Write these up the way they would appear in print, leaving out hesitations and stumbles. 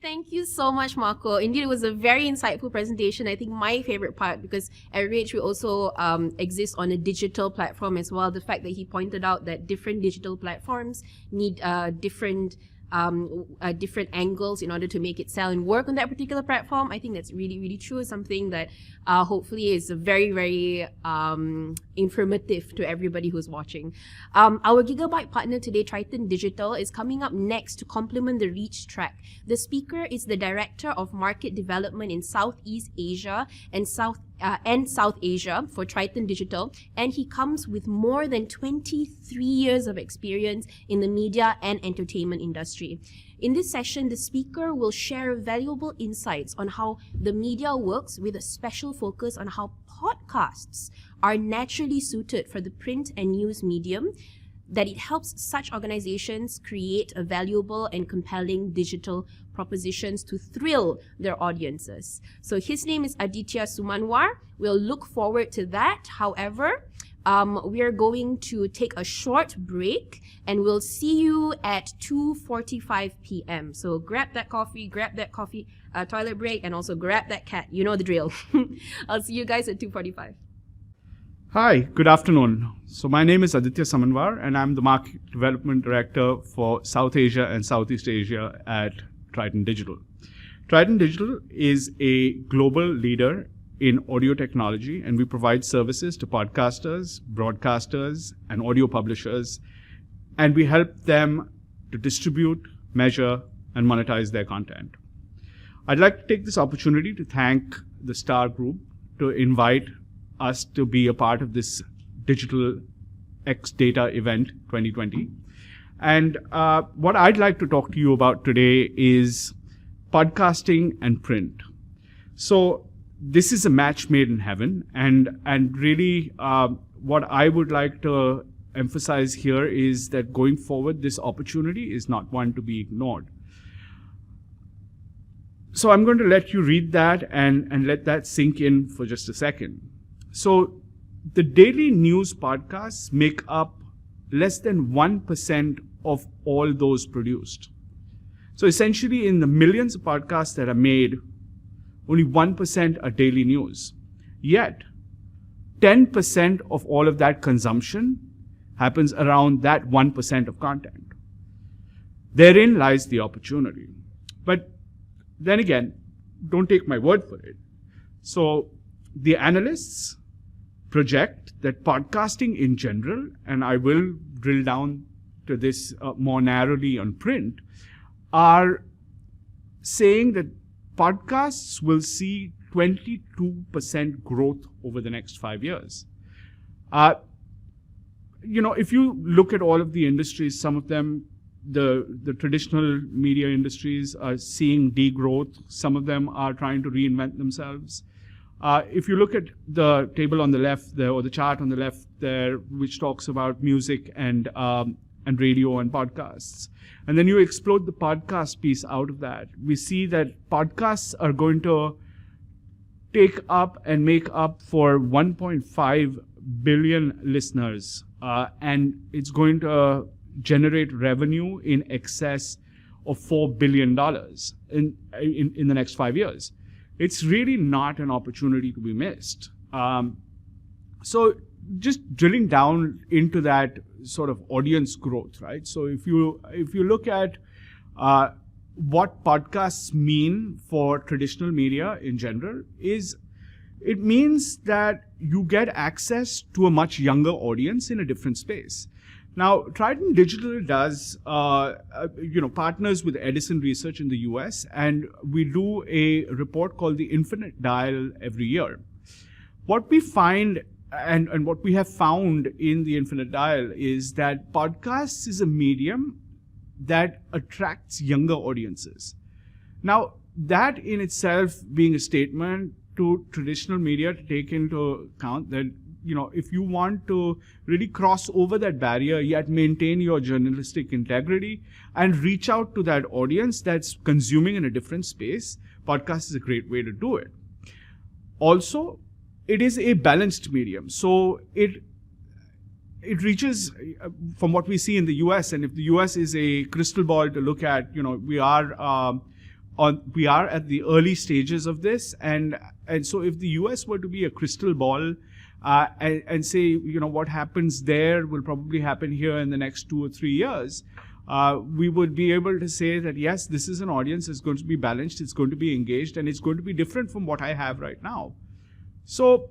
Thank you so much, Marco. Indeed, it was a very insightful presentation. I think my favorite part, because at Rich, we also exist on a digital platform as well. The fact that he pointed out that different digital platforms need different angles in order to make it sell and work on that particular platform. I think that's really, really true. It's something that hopefully is very, very informative to everybody who's watching. Our Gigabyte partner today, Triton Digital, is coming up next to complement the Reach track. The speaker is the Director of Market Development in Southeast Asia and South Asia for Triton Digital, and he comes with more than 23 years of experience in the media and entertainment industry. In this session, the speaker will share valuable insights on how the media works, with a special focus on how podcasts are naturally suited for the print and news medium, that it helps such organizations create a valuable and compelling digital propositions to thrill their audiences. So his name is Aditya Summanwar. We'll look forward to that. However, we are going to take a short break and we'll see you at 2:45 p.m. So grab that coffee, toilet break, and also grab that cat. You know the drill. I'll see you guys at 2:45. Hi, good afternoon. So my name is Aditya Summanwar, and I'm the Market Development Director for South Asia and Southeast Asia at Triton Digital. Triton Digital is a global leader in audio technology, and we provide services to podcasters, broadcasters, and audio publishers, and we help them to distribute, measure, and monetize their content. I'd like to take this opportunity to thank the Star Group to invite us to be a part of this Digital X Data event 2020. And what I'd like to talk to you about today is podcasting and print. So this is a match made in heaven, and really what I would like to emphasize here is that going forward, this opportunity is not one to be ignored. So I'm going to let you read that and let that sink in for just a second. So the daily news podcasts make up less than 1% of all those produced. So essentially, in the millions of podcasts that are made, only 1% are daily news. Yet, 10% of all of that consumption happens around that 1% of content. Therein lies the opportunity. But then again, don't take my word for it. So the analysts project that podcasting in general, and I will drill down to this more narrowly on print, are saying that podcasts will see 22% growth over the next 5 years. If you look at all of the industries, some of them, the traditional media industries are seeing degrowth. Some of them are trying to reinvent themselves. If you look at the table on the left there, or the chart on the left there, which talks about music and radio and podcasts, and then you explode the podcast piece out of that, we see that podcasts are going to take up and make up for 1.5 billion listeners, and it's going to generate revenue in excess of $4 billion in the next 5 years. It's really not an opportunity to be missed. So just drilling down into that sort of audience growth, right? So if you look at what podcasts mean for traditional media in general, it means that you get access to a much younger audience in a different space. Now, Triton Digital does, partners with Edison Research in the US, and we do a report called the Infinite Dial every year. What we find, and what we have found in the Infinite Dial, is that podcasts is a medium that attracts younger audiences. Now, that in itself being a statement to traditional media to take into account that, if you want to really cross over that barrier, yet maintain your journalistic integrity and reach out to that audience that's consuming in a different space, podcast is a great way to do it. Also, it is a balanced medium. So it reaches, from what we see in the US, and if the US is a crystal ball to look at, we are we are at the early stages of this, and so if the US were to be a crystal ball and say, you know, what happens there will probably happen here in the next 2 or 3 years, we would be able to say that yes, this is an audience, it's going to be balanced, it's going to be engaged, and it's going to be different from what I have right now. So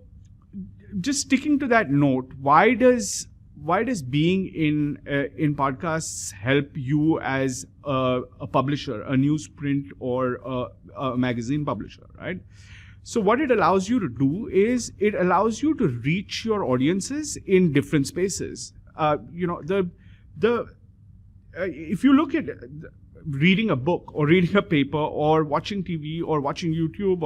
just sticking to that note, why does being in podcasts help you as a publisher, a newsprint or a magazine publisher, right? So what it allows you to do is it allows you to reach your audiences in different spaces. If you look at reading a book or reading a paper or watching TV or watching YouTube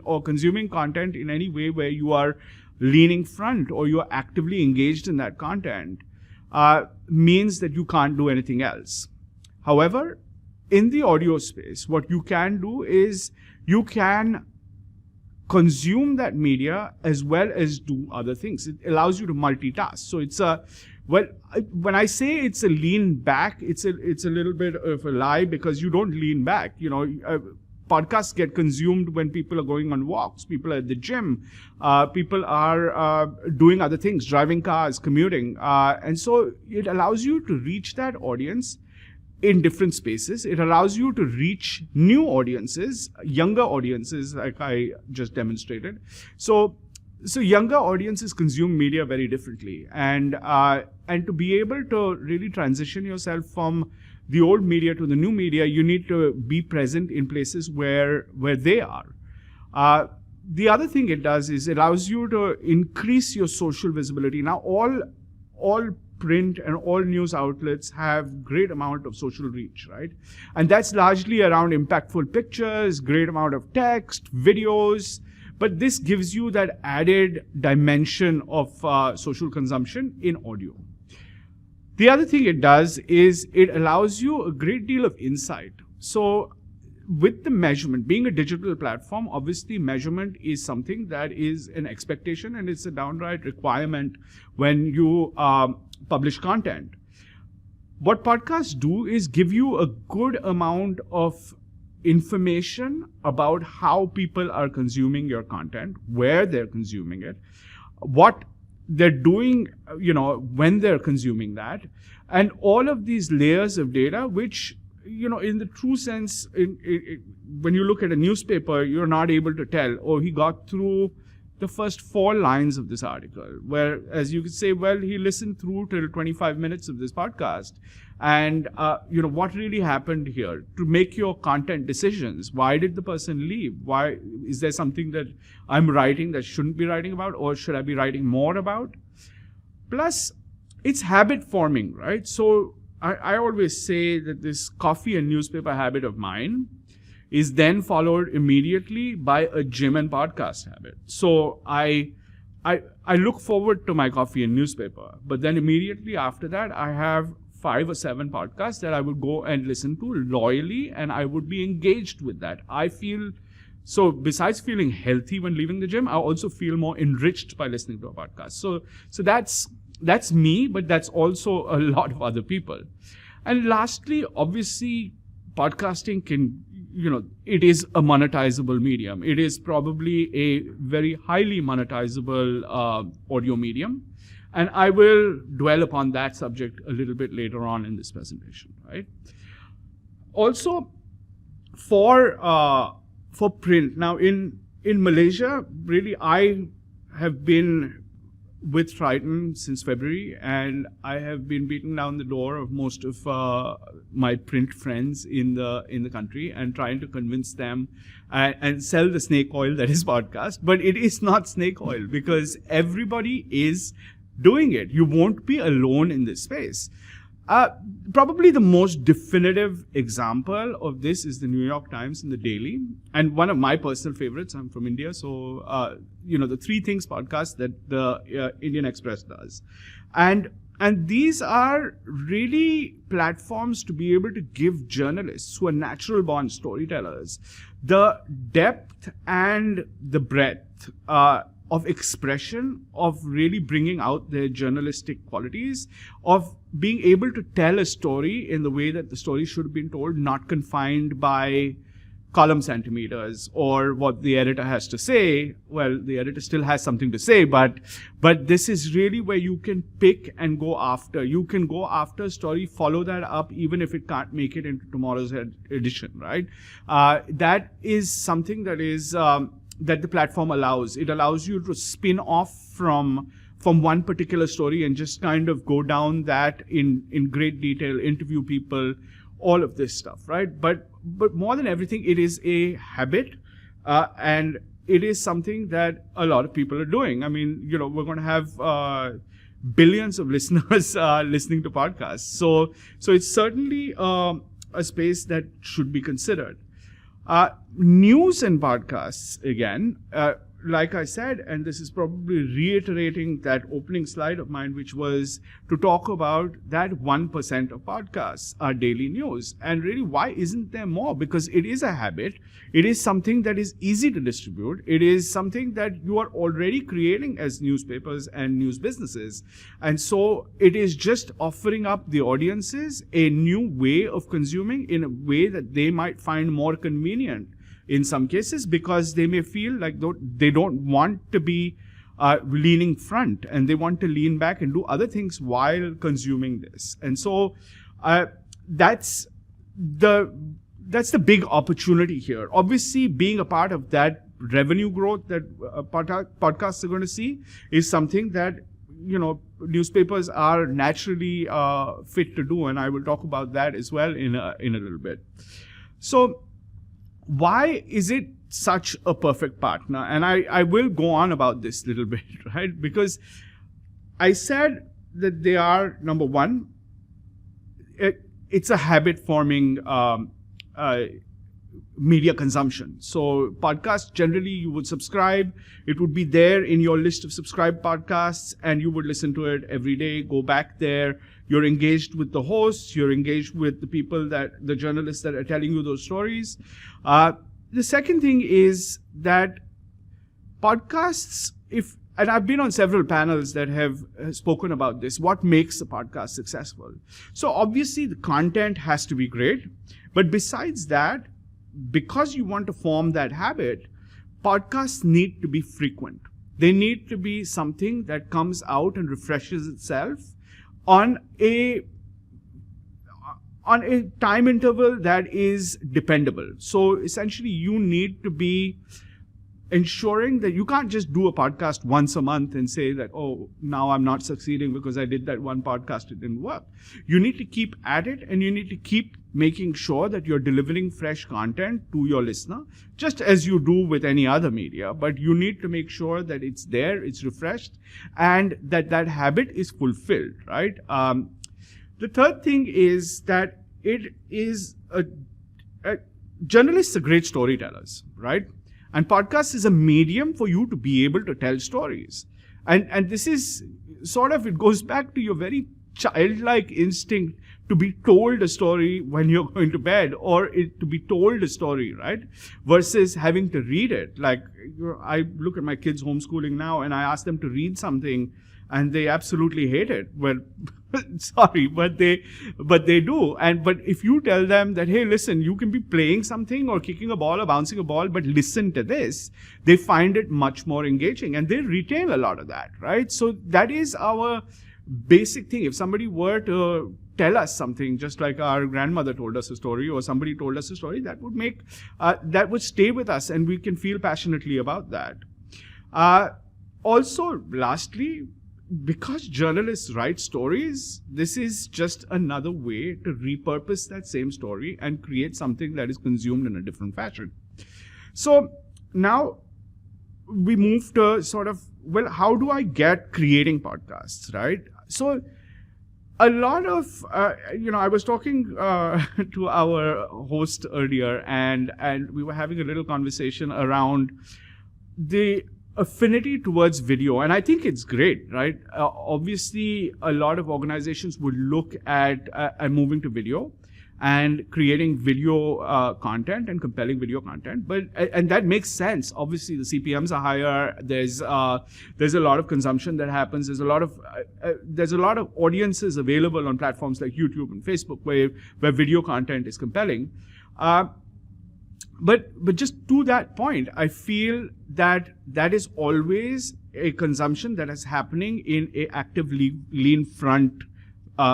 or consuming content in any way where you are leaning front or you are actively engaged in that content, means that you can't do anything else. However, in the audio space, what you can do is you can consume that media as well as do other things. It allows you to multitask. So it's when I say it's a lean back, it's a little bit of a lie, because you don't lean back. You know, podcasts get consumed when people are going on walks, people are at the gym, people are doing other things, driving cars, commuting. And so it allows you to reach that audience in different spaces. It allows you to reach new audiences, younger audiences, like I just demonstrated. So younger audiences consume media very differently, and to be able to really transition yourself from the old media to the new media, you need to be present in places where they are. The other thing it does is it allows you to increase your social visibility. Now, all print and all news outlets have great amount of social reach, right? And that's largely around impactful pictures, great amount of text, videos. But this gives you that added dimension of social consumption in audio. The other thing it does is it allows you a great deal of insight. So with the measurement, being a digital platform, obviously measurement is something that is an expectation, and it's a downright requirement when you publish content. What podcasts do is give you a good amount of information about how people are consuming your content, where they're consuming it, what they're doing, when they're consuming that, and all of these layers of data, which, in the true sense, when you look at a newspaper, you're not able to tell, oh, he got through the first 4 lines of this article, whereas you could say, well, he listened through till 25 minutes of this podcast, and what really happened here to make your content decisions. Why did the person leave? Why is there something that I'm writing that shouldn't be writing about, or should I be writing more about? Plus, it's habit forming, right? So I always say that this coffee and newspaper habit of mine is then followed immediately by a gym and podcast habit. So I look forward to my coffee and newspaper, but then immediately after that, I have 5 or 7 podcasts that I would go and listen to loyally, and I would be engaged with that. I feel, so besides feeling healthy when leaving the gym, I also feel more enriched by listening to a podcast. So that's me, but that's also a lot of other people. And lastly, obviously, podcasting can, it is a monetizable medium. It is probably a very highly monetizable audio medium. And I will dwell upon that subject a little bit later on in this presentation, right? Also, for print, now in Malaysia, really, I have been with Triton since February, and I have been beating down the door of most of my print friends in the country and trying to convince them and sell the snake oil that is podcast. But it is not snake oil, because everybody is doing it. You won't be alone in this space. Probably the most definitive example of this is the New York Times and the Daily, and one of my personal favorites. I'm from India, so the 3 Things podcast that the Indian Express does, and these are really platforms to be able to give journalists who are natural born storytellers the depth and the breadth of expression, of really bringing out their journalistic qualities, of being able to tell a story in the way that the story should have been told, not confined by column centimeters or what the editor has to say. Well, the editor still has something to say, but this is really where you can pick and go after. You can go after a story, follow that up, even if it can't make it into tomorrow's edition, right? That is something that is that the platform allows. It allows you to spin off from one particular story and just kind of go down that in great detail, interview people, all of this stuff, right? But more than everything, it is a habit, and it is something that a lot of people are doing. I mean, we're going to have billions of listeners listening to podcasts. So it's certainly a space that should be considered. News and podcasts, again, like I said, and this is probably reiterating that opening slide of mine, which was to talk about that 1% of podcasts are daily news. And really, why isn't there more? Because it is a habit. It is something that is easy to distribute. It is something that you are already creating as newspapers and news businesses. And so it is just offering up the audiences a new way of consuming in a way that they might find more convenient in some cases, because they may feel like they don't want to be leaning front, and they want to lean back and do other things while consuming this. And so that's the big opportunity here. Obviously, being a part of that revenue growth that podcasts are going to see is something that newspapers are naturally fit to do, and I will talk about that as well in a little bit. So why is it such a perfect partner? And I will go on about this a little bit, right? Because I said that they are, number one, it's a habit-forming media consumption. So podcasts, generally, you would subscribe. It would be there in your list of subscribed podcasts, and you would listen to it every day, go back there. You're engaged with the hosts. You're engaged with the people the journalists that are telling you those stories. The second thing is that podcasts, and I've been on several panels that have spoken about this, what makes a podcast successful? So obviously the content has to be great, but besides that, because you want to form that habit, podcasts need to be frequent. They need to be something that comes out and refreshes itself on a time interval that is dependable. So essentially, you need to be ensuring that you can't just do a podcast once a month and say that, oh, now I'm not succeeding because I did that one podcast, it didn't work. You need to keep at it, and you need to keep making sure that you're delivering fresh content to your listener, just as you do with any other media. But you need to make sure that it's there, it's refreshed, and that habit is fulfilled, right? The third thing is that it is journalists are great storytellers, right? And podcast is a medium for you to be able to tell stories. And this is sort of, it goes back to your very childlike instinct to be told a story when you're going to bed, or to be told a story, right? Versus having to read it. Like, I look at my kids homeschooling now, and I ask them to read something, and they absolutely hate it. Well, sorry, but they do. But if you tell them that, hey, listen, you can be playing something or kicking a ball or bouncing a ball, but listen to this, they find it much more engaging, and they retain a lot of that, right? So that is our basic thing. If somebody were to tell us something, just like our grandmother told us a story, or somebody told us a story, that would stay with us, and we can feel passionately about that. Also, lastly, because journalists write stories, this is just another way to repurpose that same story and create something that is consumed in a different fashion. So now we move to sort of, well, how do I get creating podcasts, right? So a lot of, I was talking to our host earlier, and we were having a little conversation around the affinity towards video, and I think it's great, right? Obviously, a lot of organizations would look at moving to video and creating video content and compelling video content, and that makes sense. Obviously, the CPMs are higher. There's a lot of consumption that happens. There's a lot of audiences available on platforms like YouTube and Facebook where video content is compelling. but just to that point, I feel that is always a consumption that is happening in a active lean front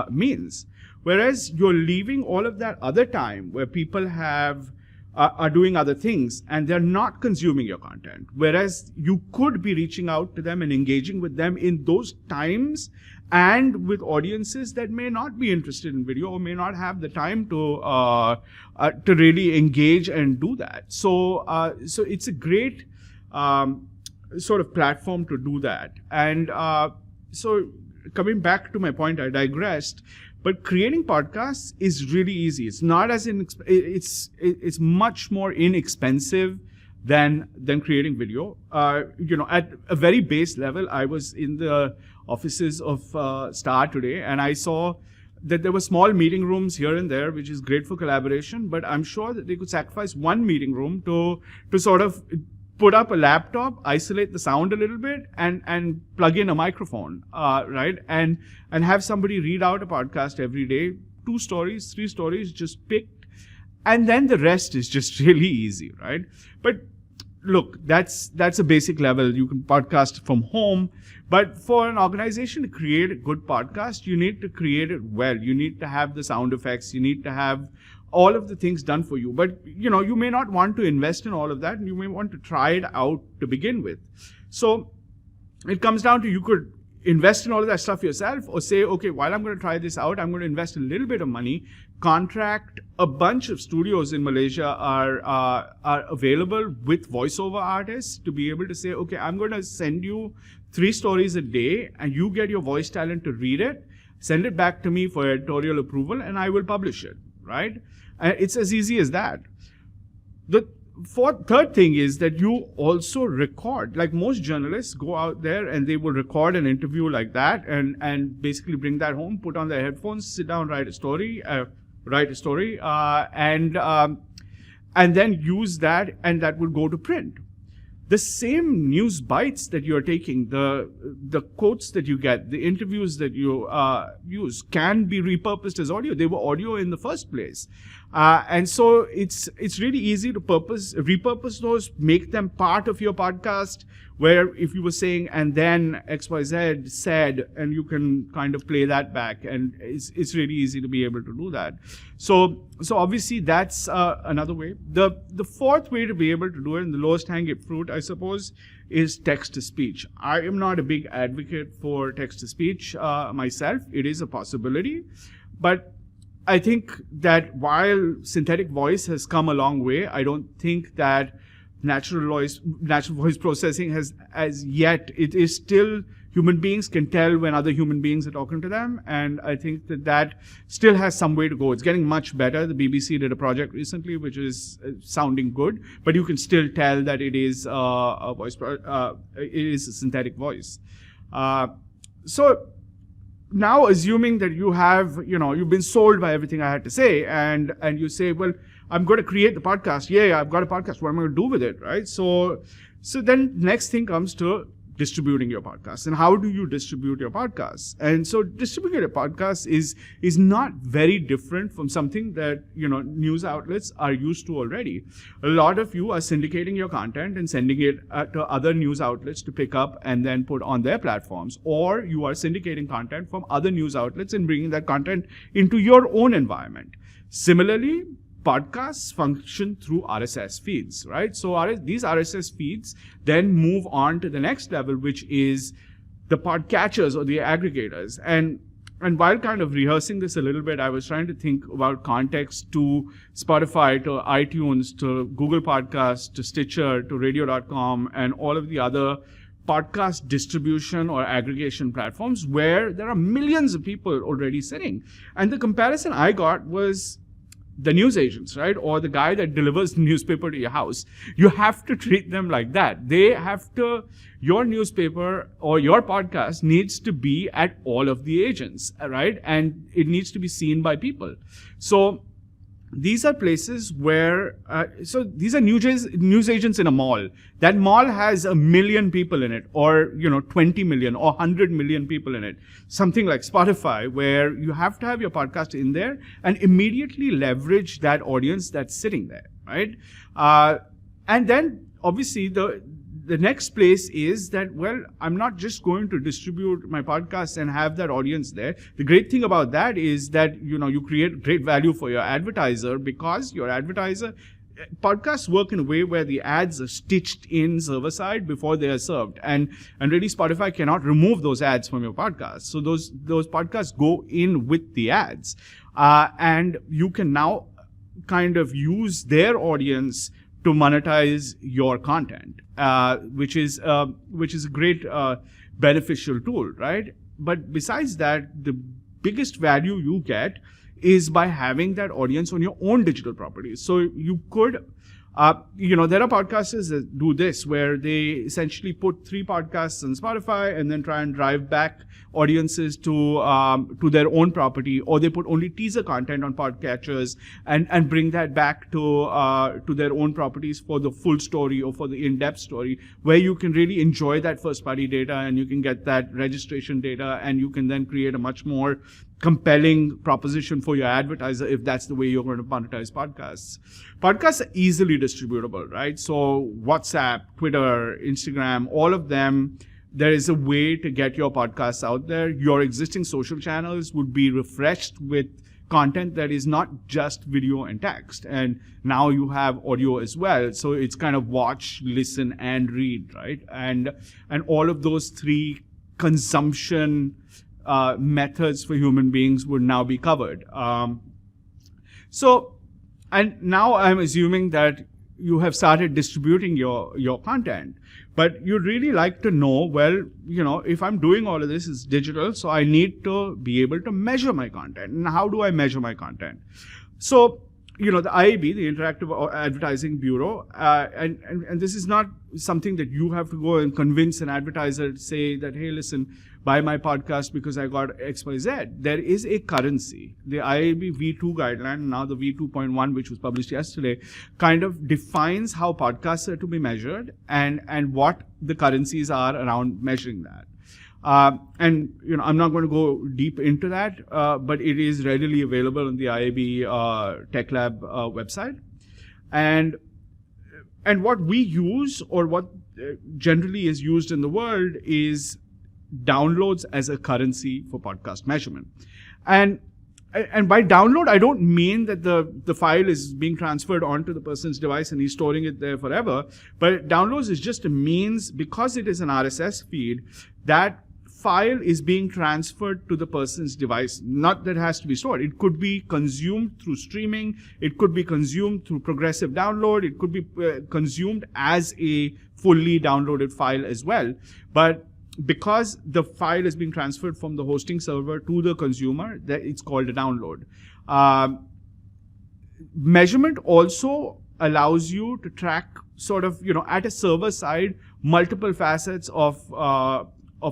means. Whereas you're leaving all of that other time where people are doing other things and they're not consuming your content. Whereas you could be reaching out to them and engaging with them in those times and with audiences that may not be interested in video or may not have the time to really engage and do that. So it's a great sort of platform to do that. And so coming back to my point, I digressed. But creating podcasts is really easy. It's not as it's much more inexpensive than creating video. At a very base level, I was in the offices of Star today, and I saw that there were small meeting rooms here and there, which is great for collaboration. But I'm sure that they could sacrifice one meeting room to sort of put up a laptop, isolate the sound a little bit, and plug in a microphone, right? And have somebody read out a podcast every day, 2 stories, 3 stories, just picked. And then the rest is just really easy, right? But look, that's a basic level. You can podcast from home. But for an organization to create a good podcast, you need to create it well. You need to have the sound effects. You need to have all of the things done for you. But, you may not want to invest in all of that, and you may want to try it out to begin with. So it comes down to, you could invest in all of that stuff yourself, or say, okay, while I'm going to try this out, I'm going to invest a little bit of money, contract a bunch of studios in Malaysia are available with voiceover artists to be able to say, okay, I'm going to send you 3 stories a day, and you get your voice talent to read it, send it back to me for editorial approval, and I will publish it, right? It's as easy as that. The third thing is that you also record. Like most journalists go out there and they will record an interview like that and basically bring that home, put on their headphones, sit down, write a story, and then use that, and that will go to print. The same news bites that you're taking, the quotes that you get, the interviews that you use can be repurposed as audio. They were audio in the first place. And so it's really easy to repurpose those, make them part of your podcast, where if you were saying, and then XYZ said, and you can kind of play that back, and it's really easy to be able to do that. So obviously that's another way. The fourth way to be able to do it, and the lowest hanging fruit, I suppose, is text-to-speech. I am not a big advocate for text-to-speech myself. It is a possibility, but I think that while synthetic voice has come a long way, I don't think that natural voice processing has as yet. It is still, human beings can tell when other human beings are talking to them, and I think that still has some way to go. It's getting much better. The BBC did a project recently which is sounding good, but you can still tell that it is a voice. It is a synthetic voice. So now, assuming that you have, you've been sold by everything I had to say, and you say, well, I'm going to create the podcast. Yeah, I've got a podcast. What am I going to do with it, right? So then next thing comes to distributing your podcast. And how do you distribute your podcast? And so distributing your podcast is not very different from something that, news outlets are used to already. A lot of you are syndicating your content and sending it to other news outlets to pick up and then put on their platforms. Or you are syndicating content from other news outlets and bringing that content into your own environment. Similarly, podcasts function through RSS feeds, right? So these RSS feeds then move on to the next level, which is the podcatchers or the aggregators. And while kind of rehearsing this a little bit, I was trying to think about context to Spotify, to iTunes, to Google Podcasts, to Stitcher, to radio.com, and all of the other podcast distribution or aggregation platforms where there are millions of people already sitting. And the comparison I got was the news agents, right? Or the guy that delivers the newspaper to your house. You have to treat them like that. Your newspaper or your podcast needs to be at all of the agents, right? And it needs to be seen by people. So these are places where, so these are news agents in a mall. That mall has 1 million people in it, or 20 million or 100 million people in it. Something like Spotify, where you have to have your podcast in there and immediately leverage that audience that's sitting there, right? And then obviously the next place is that, well, I'm not just going to distribute my podcast and have that audience there. The great thing about that is that, you create great value for your advertiser, because your advertiser, podcasts work in a way where the ads are stitched in server side before they are served. And really Spotify cannot remove those ads from your podcast. So those podcasts go in with the ads. And you can now kind of use their audience to monetize your content, which is a great beneficial tool, right? But besides that, the biggest value you get is by having that audience on your own digital properties. So you could, there are podcasters that do this, where they essentially put 3 podcasts on Spotify and then try and drive back audiences to their own property, or they put only teaser content on podcatchers and bring that back to their own properties for the full story or for the in-depth story, where you can really enjoy that first-party data and you can get that registration data, and you can then create a much more compelling proposition for your advertiser if that's the way you're going to monetize podcasts. Podcasts are easily distributable, right? So WhatsApp, Twitter, Instagram, all of them, there is a way to get your podcasts out there. Your existing social channels would be refreshed with content that is not just video and text. And now you have audio as well. So it's kind of watch, listen, and read, right? And all of those 3 consumption methods for human beings would now be covered. And now I'm assuming that you have started distributing your content, but you'd really like to know, well, if I'm doing all of this, it's digital, so I need to be able to measure my content. And how do I measure my content? So, the IAB, the Interactive Advertising Bureau, and this is not something that you have to go and convince an advertiser to say that, hey, listen, buy my podcast because I got XYZ. There is a currency. The IAB V2 guideline, now the V2.1, which was published yesterday, kind of defines how podcasts are to be measured and what the currencies are around measuring that. I'm not going to go deep into that, but it is readily available on the IAB Tech Lab website. And what we use, or what generally is used in the world, is downloads as a currency for podcast measurement. And by download, I don't mean that the file is being transferred onto the person's device and he's storing it there forever. But downloads is just a means, because it is an RSS feed, that file is being transferred to the person's device. Not that it has to be stored. It could be consumed through streaming. It could be consumed through progressive download. It could be consumed as a fully downloaded file as well. But because the file is being transferred from the hosting server to the consumer, that it's called a download. Measurement also allows you to track sort of, at a server side, multiple facets of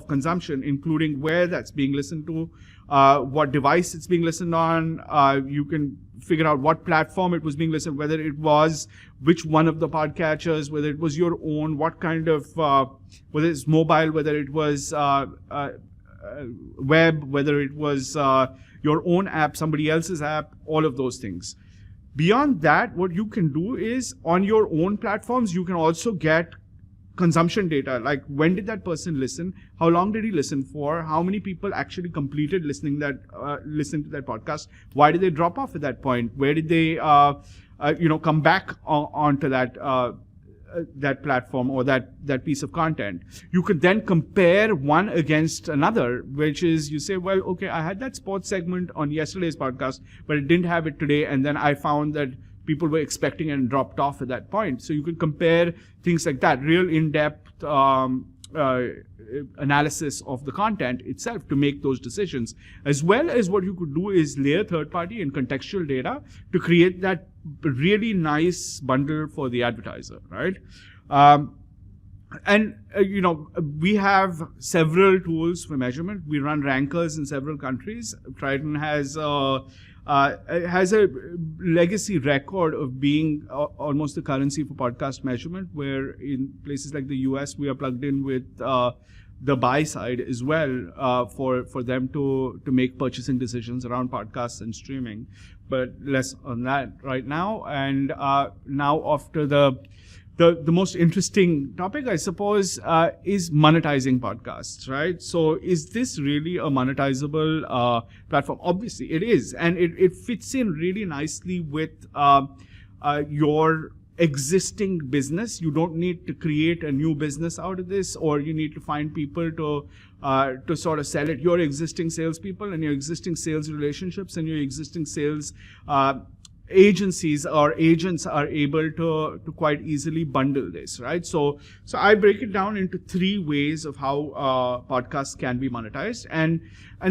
consumption, including where that's being listened to, what device it's being listened on. You can figure out what platform it was being listened, whether it was which one of the podcatchers, whether it was your own, what kind of, whether it's mobile, whether it was web, whether it was your own app, somebody else's app, all of those things. Beyond that, what you can do is, on your own platforms, you can also get consumption data, like when did that person listen, how long did he listen for, how many people actually completed listening to that podcast, why did they drop off at that point, where did they come back onto that platform or that piece of content. You could then compare one against another, which is, you say, well, okay, I had that sports segment on yesterday's podcast, but it didn't have it today, and then I found that people were expecting and dropped off at that point. So you can compare things like that, real in-depth analysis of the content itself to make those decisions. As well as what you could do is layer third-party and contextual data to create that really nice bundle for the advertiser, right? We have several tools for measurement. We run rankers in several countries. Triton has has a legacy record of being almost the currency for podcast measurement, where in places like the US, we are plugged in with the buy side as well for them to make purchasing decisions around podcasts and streaming. But less on that right now. And now after the most interesting topic, I suppose, is monetizing podcasts, right? So is this really a monetizable platform? Obviously it is. And it fits in really nicely with your existing business. You don't need to create a new business out of this, or you need to find people to sort of sell it. Your existing salespeople and your existing sales relationships and your existing sales agencies or agents are able to quite easily bundle this, right? So I break it down into 3 ways of how podcasts can be monetized, and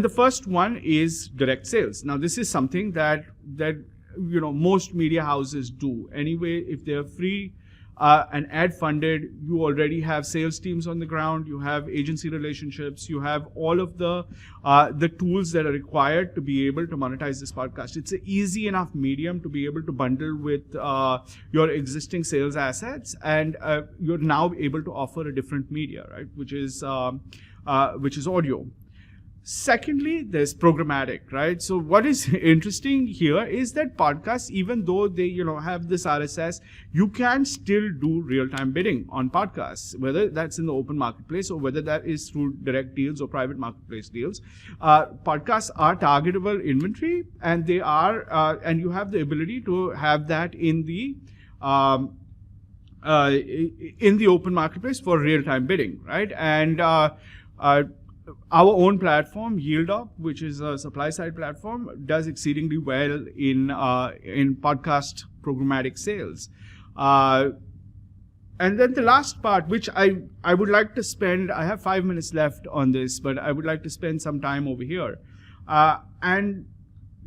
the first one is direct sales. Now, this is something that most media houses do anyway. If they're free and ad funded, you already have sales teams on the ground, you have agency relationships, you have all of the tools that are required to be able to monetize this podcast. It's an easy enough medium to be able to bundle with your existing sales assets, and you're now able to offer a different media, right? Which is audio. Secondly, there's programmatic, right? So what is interesting here is that podcasts, even though they, have this RSS, you can still do real-time bidding on podcasts, whether that's in the open marketplace or whether that is through direct deals or private marketplace deals. Podcasts are targetable inventory, and they are, and you have the ability to have that in the open marketplace for real-time bidding, right? And our own platform, YieldUp, which is a supply-side platform, does exceedingly well in podcast programmatic sales. And then the last part, which I would like to spend, I have 5 minutes left on this, but I would like to spend some time over here and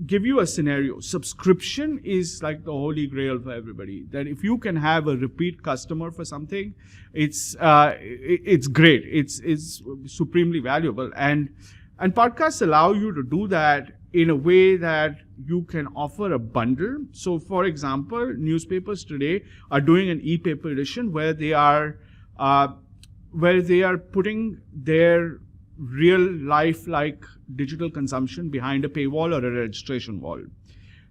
give you a scenario. Subscription is like the holy grail for everybody. That if you can have a repeat customer for something, it's great. It's supremely valuable, and podcasts allow you to do that in a way that you can offer a bundle. So, for example, newspapers today are doing an e-paper edition where they are putting their real life like digital consumption behind a paywall or a registration wall.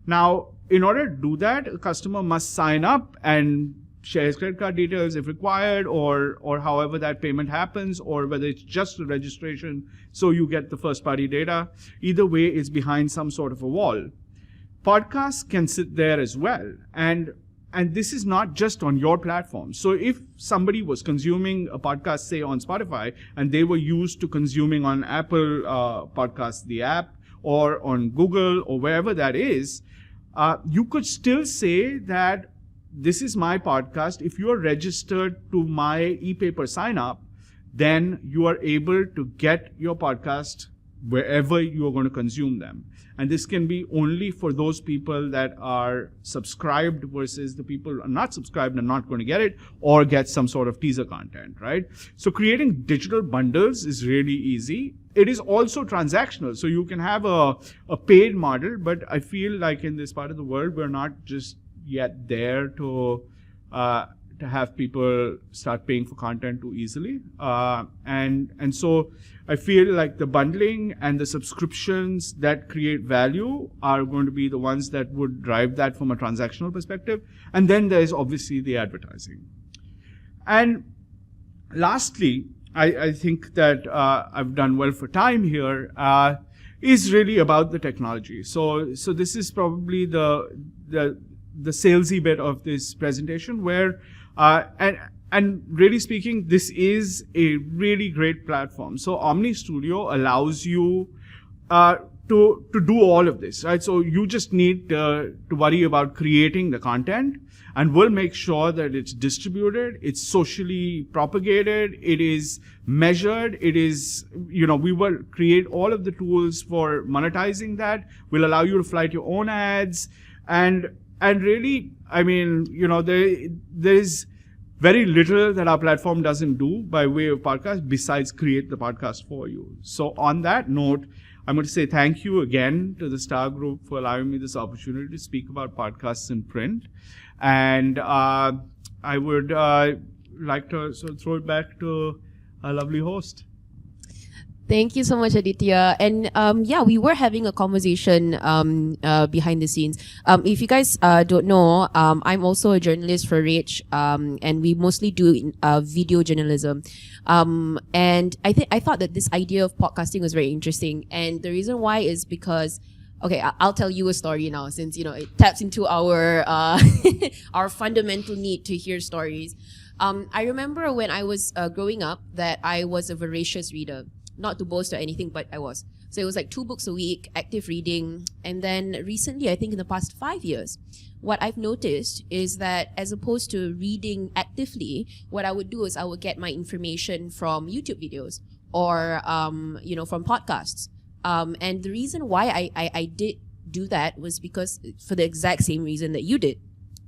Now, in order to do that, a customer must sign up and share his credit card details if required, or however that payment happens, or whether it's just a registration so you get the first party data. Either way, it's behind some sort of a wall. Podcasts can sit there as well, and this is not just on your platform. So if somebody was consuming a podcast, say on Spotify, and they were used to consuming on Apple Podcasts, the app, or on Google, or wherever that is, you could still say that this is my podcast. If you are registered to my e-paper sign up, then you are able to get your podcast wherever you are going to consume them. And this can be only for those people that are subscribed versus the people who are not subscribed and not going to get it, or get some sort of teaser content, right? So creating digital bundles is really easy. It is also transactional. So you can have a paid model, but I feel like in this part of the world, we're not just yet there to have people start paying for content too easily. And so I feel like the bundling and the subscriptions that create value are going to be the ones that would drive that from a transactional perspective. And then there's obviously the advertising. And lastly, I think that I've done well for time here, is really about the technology. So this is probably the salesy bit of this presentation, where and really speaking, this is a really great platform. So Omni Studio allows you to do all of this, right? So you just need to worry about creating the content, and we'll make sure that it's distributed, it's socially propagated, it is measured, it is, we will create all of the tools for monetizing that. We'll allow you to flight your own ads, and really, I mean, there's very little that our platform doesn't do by way of podcast besides create the podcast for you. So on that note, I'm going to say thank you again to the Star Group for allowing me this opportunity to speak about podcasts in print. And I would like to sort of throw it back to our lovely host. Thank you so much, Aditya. And we were having a conversation behind the scenes. If you guys don't know, I'm also a journalist for Rage, and we mostly do video journalism. And I thought that this idea of podcasting was very interesting. And the reason why is because, okay, I'll tell you a story now, since it taps into our our fundamental need to hear stories. I remember when I was growing up that I was a voracious reader. Not to boast or anything, but I was. So it was like 2 books a week, active reading. And then recently, I think in the past 5 years, what I've noticed is that as opposed to reading actively, what I would do is I would get my information from YouTube videos or, from podcasts. And the reason why I did do that was because for the exact same reason that you did.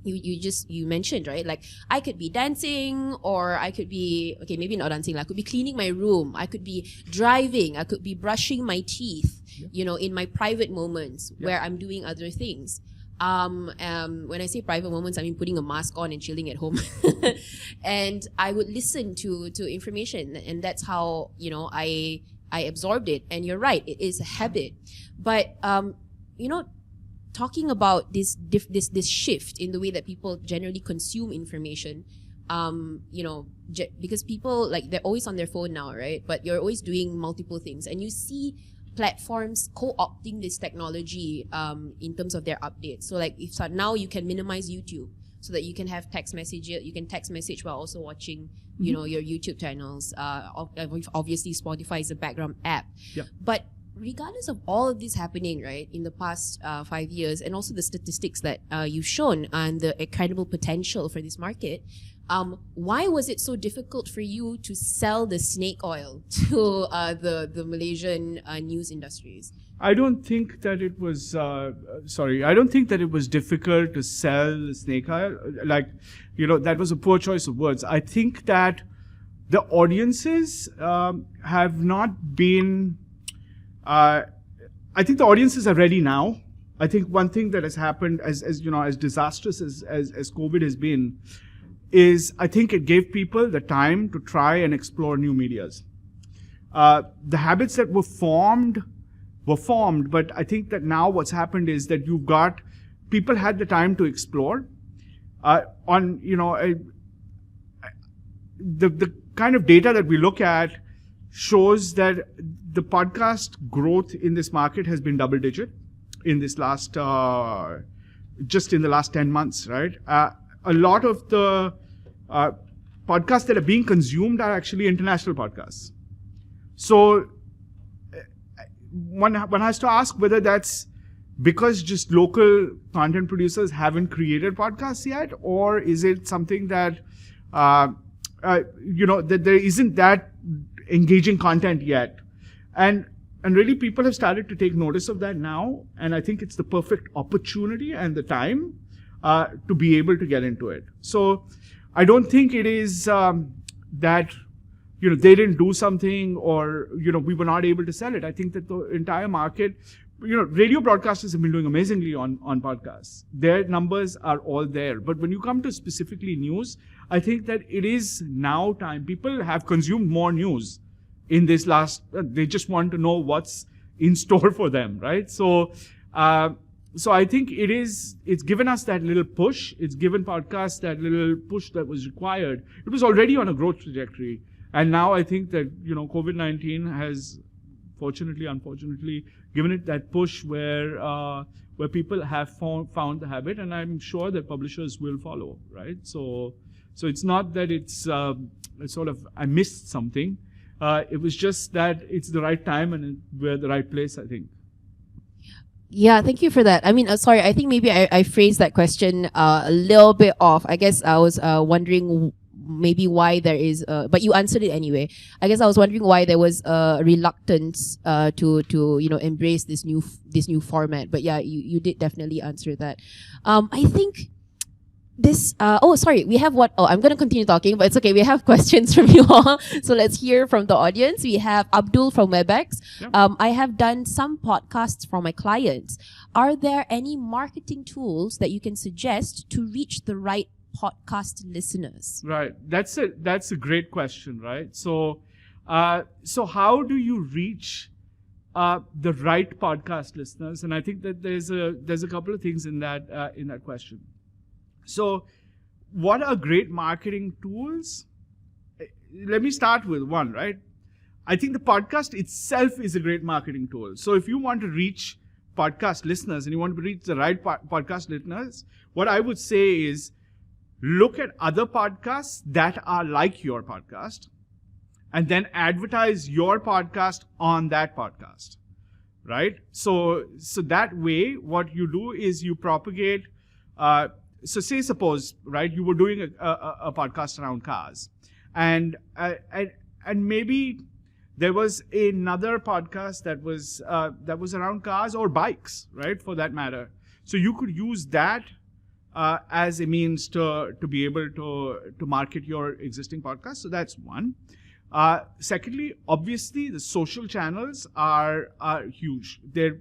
You mentioned, right? Like I could be dancing, or I could be, okay, maybe not dancing. I could be cleaning my room. I could be driving. I could be brushing my teeth, in my private moments where I'm doing other things. When I say private moments, I mean putting a mask on and chilling at home. And I would listen to information, and that's how, I absorbed it. And you're right, it is a habit. But, talking about this shift in the way that people generally consume information, because people, like, they're always on their phone now, right? But you're always doing multiple things, and you see platforms co-opting this technology in terms of their updates. So like now you can minimize YouTube so that you can have text message. You can text message while also watching, your YouTube channels. Obviously, Spotify is a background app. Yeah. But regardless of all of this happening, right, in the past 5 years, and also the statistics that you've shown and the incredible potential for this market, why was it so difficult for you to sell the snake oil to the Malaysian news industries? I don't think that it was, I don't think that it was difficult to sell the snake oil. Like, that was a poor choice of words. I think that the audiences have not been... I think the audiences are ready now. I think one thing that has happened, as disastrous as COVID has been, is I think it gave people the time to try and explore new medias. The habits that were formed, but I think that now what's happened is that people had the time to explore. The kind of data that we look at shows that the podcast growth in this market has been double digit in this last, just in the last 10 months, right? A lot of the podcasts that are being consumed are actually international podcasts. So one has to ask whether that's because just local content producers haven't created podcasts yet, or is it something that, that there isn't that engaging content yet. And really people have started to take notice of that now, and I think it's the perfect opportunity and the time to be able to get into it. So I don't think it is that they didn't do something, or we were not able to sell it. I think that the entire market, radio broadcasters have been doing amazingly on podcasts. Their numbers are all there. But when you come to specifically news, I think that it is now time. People have consumed more news in this they just want to know what's in store for them, right? So I think it's given us that little push. It's given podcasts that little push that was required. It was already on a growth trajectory. And now I think that, COVID-19 has unfortunately, given it that push where people have found the habit, and I'm sure that publishers will follow, right? So it's not that it's sort of I missed something. It was just that it's the right time and we're the right place, I think. Yeah, thank you for that. I mean, sorry, I think maybe I phrased that question a little bit off. I guess I was wondering maybe why there is, but you answered it anyway. I guess I was wondering why there was a reluctance to embrace this new format. But yeah, you did definitely answer that. I think Sorry, we have I'm going to continue talking, but it's okay. We have questions from you all. So let's hear from the audience. We have Abdul from WebEx. Yep. I have done some podcasts for my clients. Are there any marketing tools that you can suggest to reach the right podcast listeners? Right. That's a great question, right? So how do you reach the right podcast listeners? And I think that there's a couple of things in that question. So, what are great marketing tools? Let me start with one, right? I think the podcast itself is a great marketing tool. So, if you want to reach podcast listeners and you want to reach the right podcast listeners, what I would say is look at other podcasts that are like your podcast and then advertise your podcast on that podcast, right? So that way, what you do is you propagate. So say suppose, right, you were doing a podcast around cars, and maybe there was another podcast that was around cars or bikes, right, for that matter. So you could use that as a means to be able to market your existing podcast. So that's one. Secondly, obviously, the social channels are huge. They're,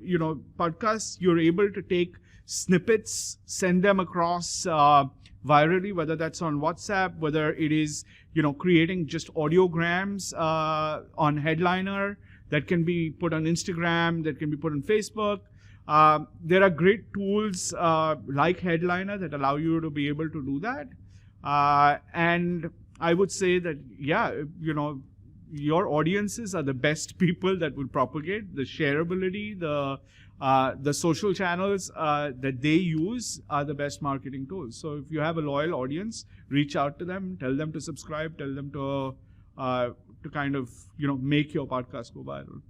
podcasts, you're able to take snippets, send them across virally, whether that's on WhatsApp, whether it is, creating just audiograms on Headliner that can be put on Instagram, that can be put on Facebook. There are great tools like Headliner that allow you to be able to do that. And I would say that, your audiences are the best people that will propagate. The shareability, the social channels that they use are the best marketing tools. So if you have a loyal audience, reach out to them, tell them to subscribe, tell them to kind of, make your podcast go viral.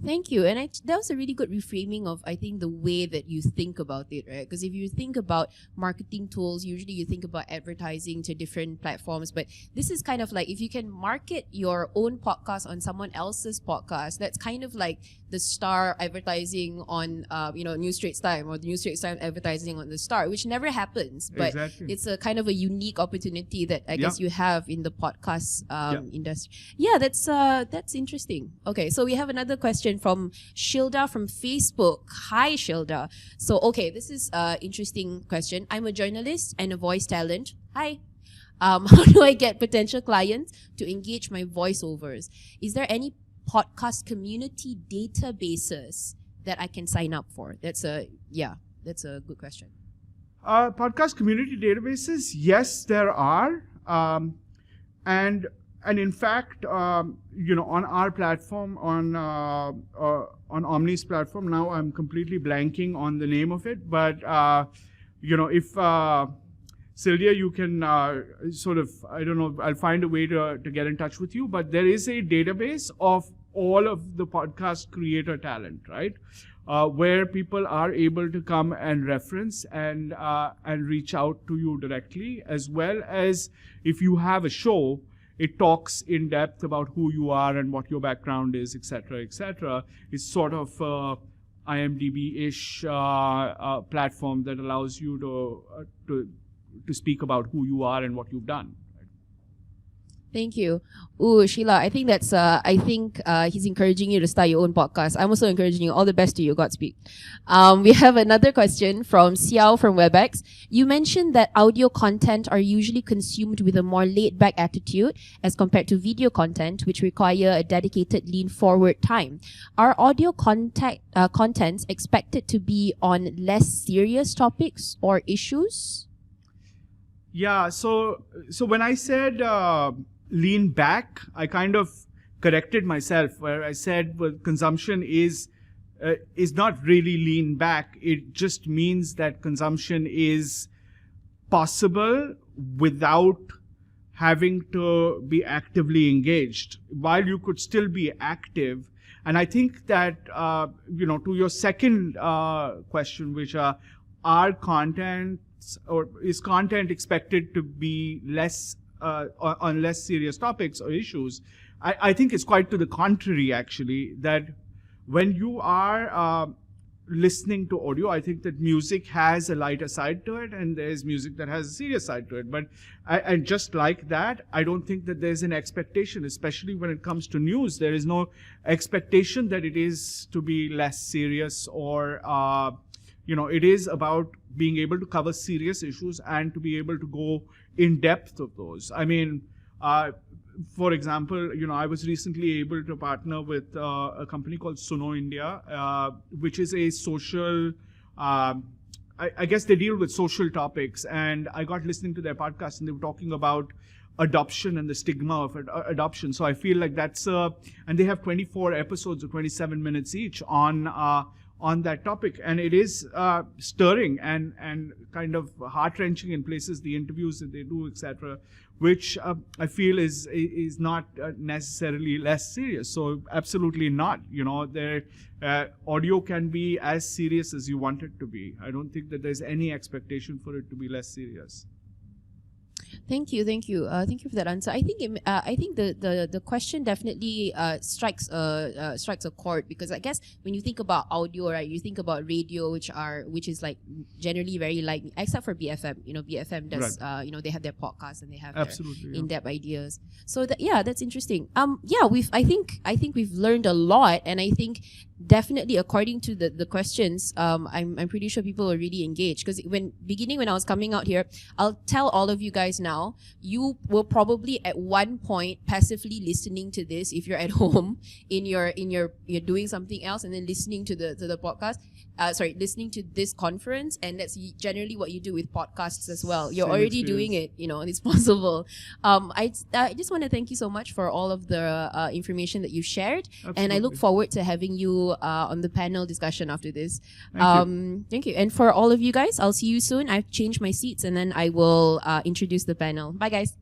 Thank you. And that was a really good reframing of, I think, the way that you think about it, right? Because if you think about marketing tools, usually you think about advertising to different platforms. But this is kind of like, if you can market your own podcast on someone else's podcast, that's kind of like the Star advertising on, New Straits Time, or the New Straits Time advertising on the Star, which never happens. But Exactly. It's a kind of a unique opportunity that I guess you have in the podcast industry. Yeah, that's interesting. Okay, so we have another question from Shilda from Facebook. Hi, Shilda. So, okay, this is an interesting question. I'm a journalist and a voice talent. Hi. How do I get potential clients to engage my voiceovers? Is there any podcast community databases that I can sign up for? That's a good question. Podcast community databases, yes, there are. And in fact, on our platform, on Omni's platform, now I'm completely blanking on the name of it, but if Sylvia, you can I'll find a way to get in touch with you, but there is a database of all of the podcast creator talent, right? Where people are able to come and reference and reach out to you directly, as well as if you have a show, it talks in depth about who you are and what your background is, etc., etc. It's sort of IMDb-ish platform that allows you to speak about who you are and what you've done. Thank you. Ooh, Sheila, I think that's, he's encouraging you to start your own podcast. I'm also encouraging you. All the best to you. Godspeed. We have another question from Xiao from WebEx. You mentioned that audio content are usually consumed with a more laid-back attitude as compared to video content, which require a dedicated lean-forward time. Are audio contents expected to be on less serious topics or issues? Yeah, so when I said lean back, I kind of corrected myself where I said, well, consumption is not really lean back. It just means that consumption is possible without having to be actively engaged, while you could still be active. And I think that, to your second question, which are content, or is content expected to be less on less serious topics or issues? I think it's quite to the contrary, actually, that when you are listening to audio. I think that music has a lighter side to it, and there's music that has a serious side to it. But I just like that, I don't think that there's an expectation, especially when it comes to news. There is no expectation that it is to be less serious, or it is about being able to cover serious issues and to be able to go in depth of those. I mean, for example, I was recently able to partner with a company called Suno India, which is a social, I guess they deal with social topics. And I got listening to their podcast, and they were talking about adoption and the stigma of adoption. So I feel like that's, and they have 24 episodes of 27 minutes each on that topic. And it is stirring and kind of heart-wrenching in places, the interviews that they do, etc., which I feel is not necessarily less serious. So absolutely not. Their audio can be as serious as you want it to be. I don't think that there's any expectation for it to be less serious. Thank you for that answer. I think the question definitely strikes a chord, because I guess when you think about audio, right, you think about radio, which is like generally very light, except for BFM. BFM does right. They have their podcasts and they have absolutely, their in-depth ideas. So that's interesting. I think we've learned a lot, and I think definitely according to the questions, I'm pretty sure people were really engaged, because when I was coming out here, I'll tell all of you guys now, you will probably at one point passively listening to this if you're at home you're doing something else, and then listening to the podcast, listening to this conference, and that's generally what you do with podcasts as well. You're already doing it, it's possible. I just want to thank you so much for all of the information that you shared. Absolutely. And I look forward to having you on the panel discussion after this. Thank you. And for all of you guys, I'll see you soon. I've changed my seats, and then I will introduce the panel. Bye, guys.